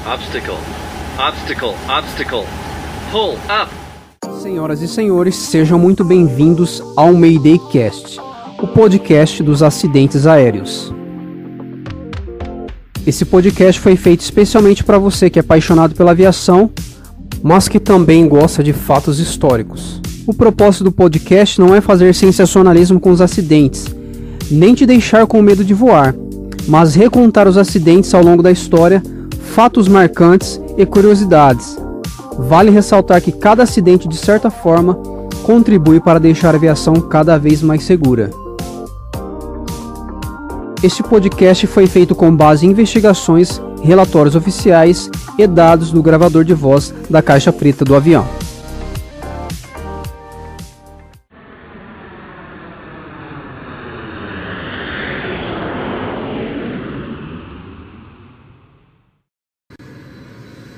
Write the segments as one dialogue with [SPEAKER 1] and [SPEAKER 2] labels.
[SPEAKER 1] Obstacle. Obstacle. Obstacle. Pull up.
[SPEAKER 2] Senhoras e senhores, sejam muito bem-vindos ao Mayday Cast, o podcast dos acidentes aéreos. Esse podcast foi feito especialmente para você que é apaixonado pela aviação, mas que também gosta de fatos históricos. O propósito do podcast não é fazer sensacionalismo com os acidentes, nem te deixar com medo de voar, mas recontar os acidentes ao longo da história, fatos marcantes e curiosidades. Vale ressaltar que cada acidente, de certa forma, contribui para deixar a aviação cada vez mais segura. Este podcast foi feito com base em investigações, relatórios oficiais e dados do gravador de voz da caixa preta do avião.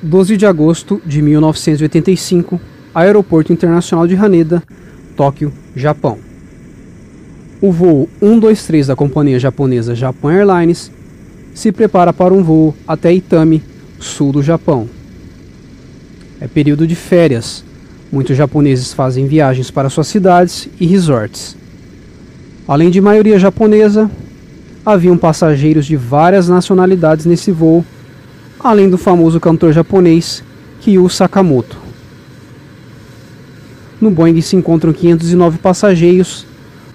[SPEAKER 2] (12 de agosto de 1985, Aeroporto Internacional de Haneda, Tóquio, Japão. O voo 123 da companhia japonesa Japan Airlines se prepara para um voo até Itami, sul do Japão. É período de férias. Muitos japoneses fazem viagens para suas cidades e resorts. Além de maioria japonesa, haviam passageiros de várias nacionalidades nesse voo, além do famoso cantor japonês Kyu Sakamoto. No Boeing se encontram 509 passageiros,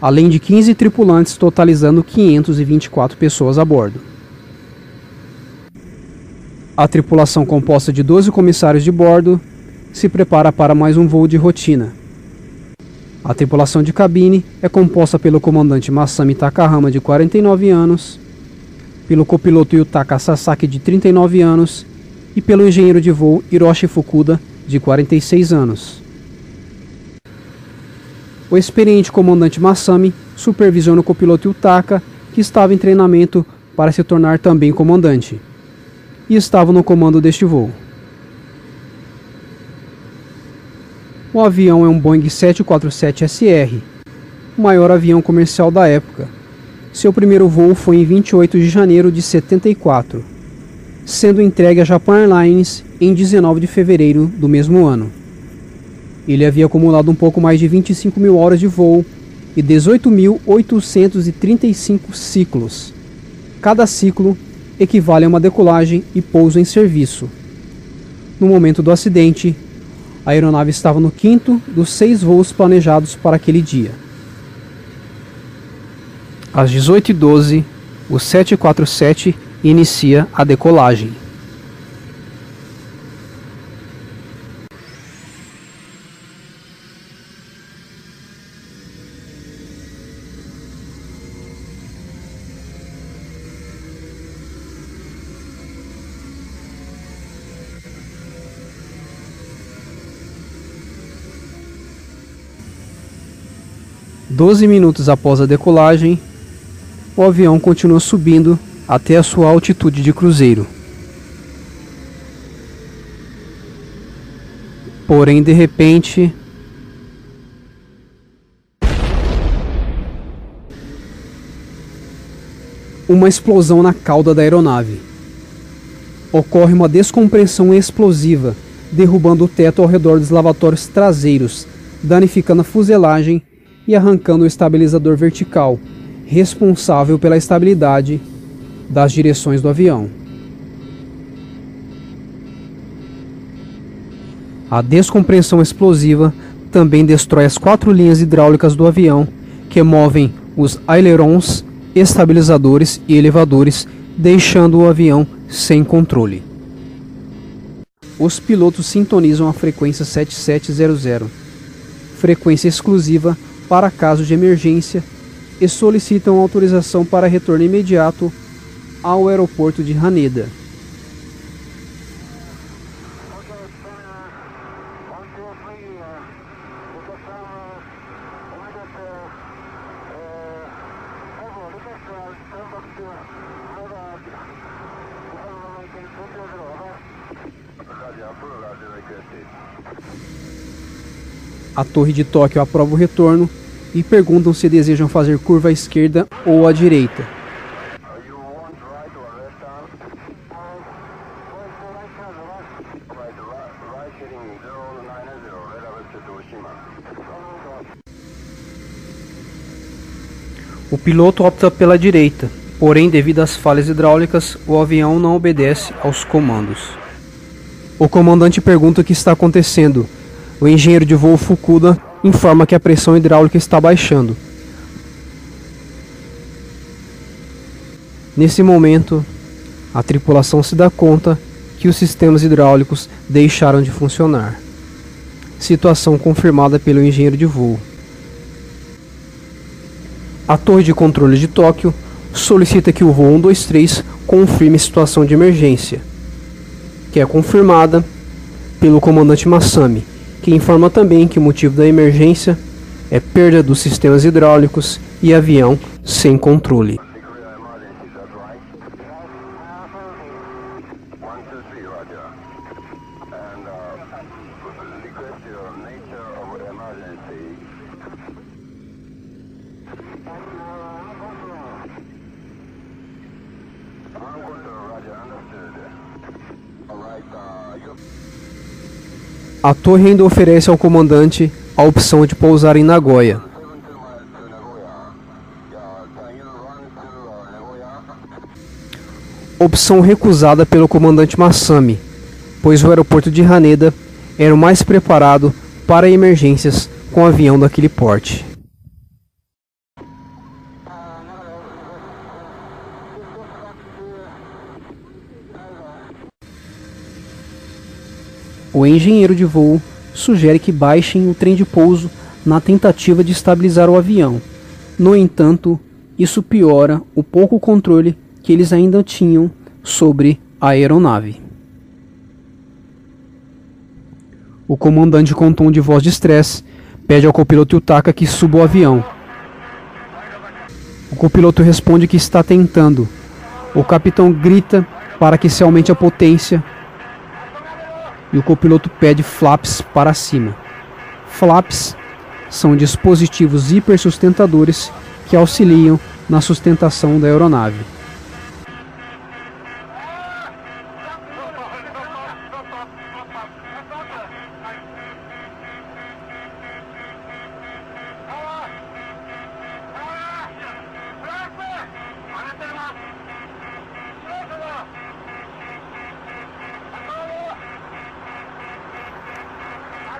[SPEAKER 2] além de 15 tripulantes, totalizando 524 pessoas a bordo. A tripulação, composta de 12 comissários de bordo, se prepara para mais um voo de rotina. A tripulação de cabine é composta pelo comandante Masami Takahama, de 49 anos, pelo copiloto Yutaka Sasaki, de 39 anos, e pelo engenheiro de voo Hiroshi Fukuda, de 46 anos. O experiente comandante Masami supervisiona o copiloto Yutaka, que estava em treinamento para se tornar também comandante, e estava no comando deste voo. O avião é um Boeing 747SR, o maior avião comercial da época. Seu primeiro voo foi em 28 de janeiro de 74, sendo entregue à Japan Airlines em 19 de fevereiro do mesmo ano. Ele havia acumulado um pouco mais de 25 mil horas de voo e 18.835 ciclos. Cada ciclo equivale a uma decolagem e pouso em serviço. No momento do acidente, a aeronave estava no quinto dos 6 voos planejados para aquele dia. Às 18h12, o 747 inicia a decolagem. Doze minutos após a decolagem, o avião continua subindo até a sua altitude de cruzeiro. Porém, de repente, uma explosão na cauda da aeronave. Ocorre uma descompressão explosiva, derrubando o teto ao redor dos lavatórios traseiros, danificando a fuselagem e arrancando o estabilizador vertical, responsável pela estabilidade das direções do avião. A descompressão explosiva também destrói as 4 linhas hidráulicas do avião, que movem os ailerons, estabilizadores e elevadores, deixando o avião sem controle. Os pilotos sintonizam a frequência 7700, frequência exclusiva para casos de emergência, e solicitam autorização para retorno imediato ao aeroporto de Haneda. A torre de Tóquio aprova o retorno e perguntam se desejam fazer curva à esquerda ou à direita. O piloto opta pela direita, porém, devido às falhas hidráulicas, o avião não obedece aos comandos. O comandante pergunta o que está acontecendo. O engenheiro de voo Fukuda informa que a pressão hidráulica está baixando. Nesse momento, a tripulação se dá conta que os sistemas hidráulicos deixaram de funcionar. Situação confirmada pelo engenheiro de voo. A torre de controle de Tóquio solicita que o voo 123 confirme a situação de emergência, que é confirmada pelo comandante Masami, que informa também que o motivo da emergência é perda dos sistemas hidráulicos e avião sem controle. A torre ainda oferece ao comandante a opção de pousar em Nagoya. Opção recusada pelo comandante Masami, pois o aeroporto de Haneda era o mais preparado para emergências com avião daquele porte. O engenheiro de voo sugere que baixem o trem de pouso na tentativa de estabilizar o avião. No entanto, isso piora o pouco controle que eles ainda tinham sobre a aeronave. O comandante, com um tom de voz de estresse, pede ao copiloto Yutaka que suba o avião. O copiloto responde que está tentando. O capitão grita para que se aumente a potência e o copiloto pede flaps para cima. Flaps são dispositivos hipersustentadores que auxiliam na sustentação da aeronave.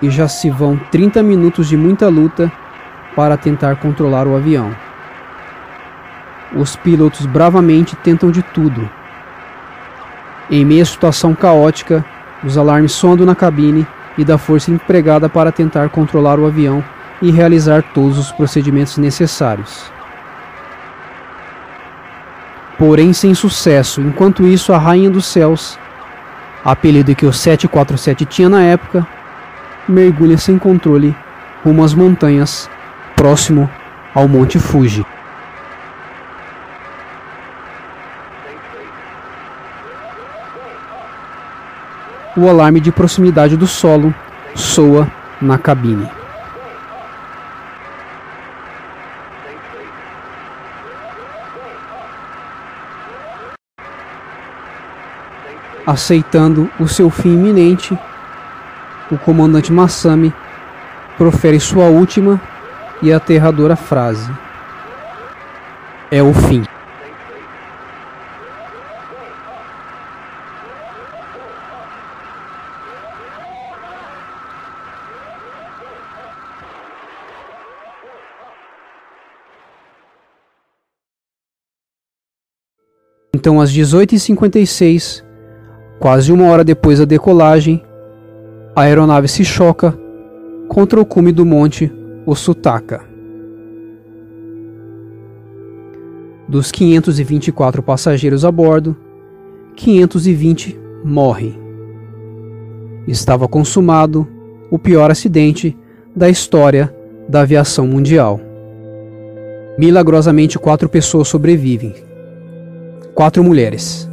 [SPEAKER 2] E já se vão 30 minutos de muita luta para tentar controlar o avião. Os pilotos bravamente tentam de tudo. Em meio à situação caótica, os alarmes soam na cabine e da força empregada para tentar controlar o avião e realizar todos os procedimentos necessários. Porém, sem sucesso. Enquanto isso, a Rainha dos Céus, apelido que o 747 tinha na época, mergulha sem controle rumo às montanhas, próximo ao Monte Fuji. O alarme de proximidade do solo soa na cabine. Aceitando o seu fim iminente, o comandante Masami profere sua última e aterradora frase: é o fim. Então, às 18h56, quase uma hora depois da decolagem, a aeronave se choca contra o cume do monte Osutaka. Dos 524 passageiros a bordo, 520 morrem. Estava consumado o pior acidente da história da aviação mundial. Milagrosamente, 4 pessoas sobrevivem. 4 mulheres.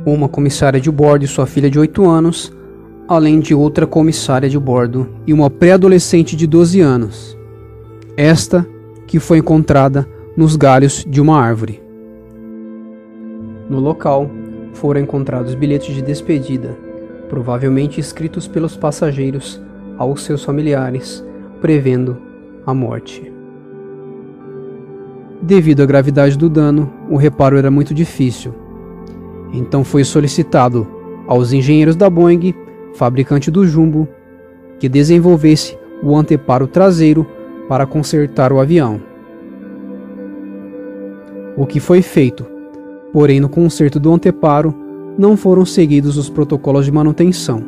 [SPEAKER 2] Uma comissária de bordo e sua filha de 8 anos, além de outra comissária de bordo e uma pré-adolescente de 12 anos. Esta que foi encontrada nos galhos de uma árvore. No local foram encontrados bilhetes de despedida, provavelmente escritos pelos passageiros aos seus familiares, prevendo a morte. Devido à gravidade do dano, o reparo era muito difícil. Então foi solicitado aos engenheiros da Boeing, fabricante do Jumbo, que desenvolvesse o anteparo traseiro para consertar o avião. O que foi feito, porém no conserto do anteparo não foram seguidos os protocolos de manutenção.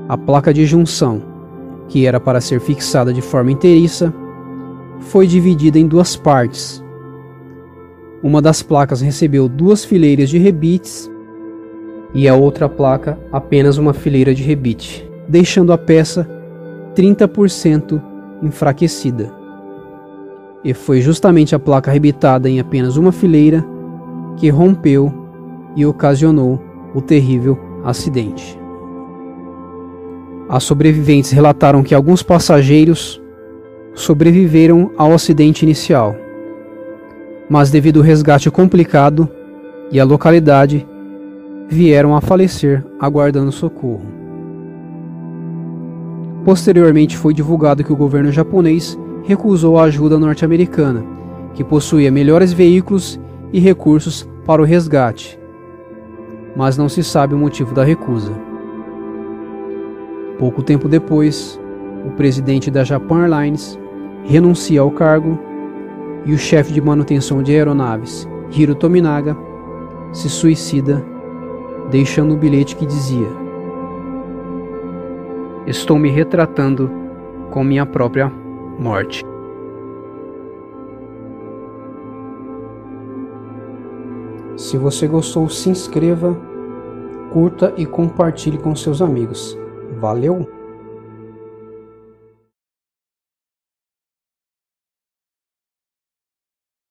[SPEAKER 2] A placa de junção, que era para ser fixada de forma inteiriça, foi dividida em duas partes. Uma das placas recebeu 2 fileiras de rebites e a outra placa apenas uma fileira de rebite, deixando a peça 30% enfraquecida. E foi justamente a placa rebitada em apenas uma fileira que rompeu e ocasionou o terrível acidente. As sobreviventes relataram que alguns passageiros sobreviveram ao acidente inicial, mas devido ao resgate complicado e à localidade, vieram a falecer aguardando socorro. Posteriormente foi divulgado que o governo japonês recusou a ajuda norte-americana, que possuía melhores veículos e recursos para o resgate, mas não se sabe o motivo da recusa. Pouco tempo depois, o presidente da Japan Airlines renuncia ao cargo e o chefe de manutenção de aeronaves, Hiro Tominaga, se suicida, deixando um bilhete que dizia: "Estou me retratando com minha própria morte." Se você gostou, se inscreva, curta e compartilhe com seus amigos. Valeu!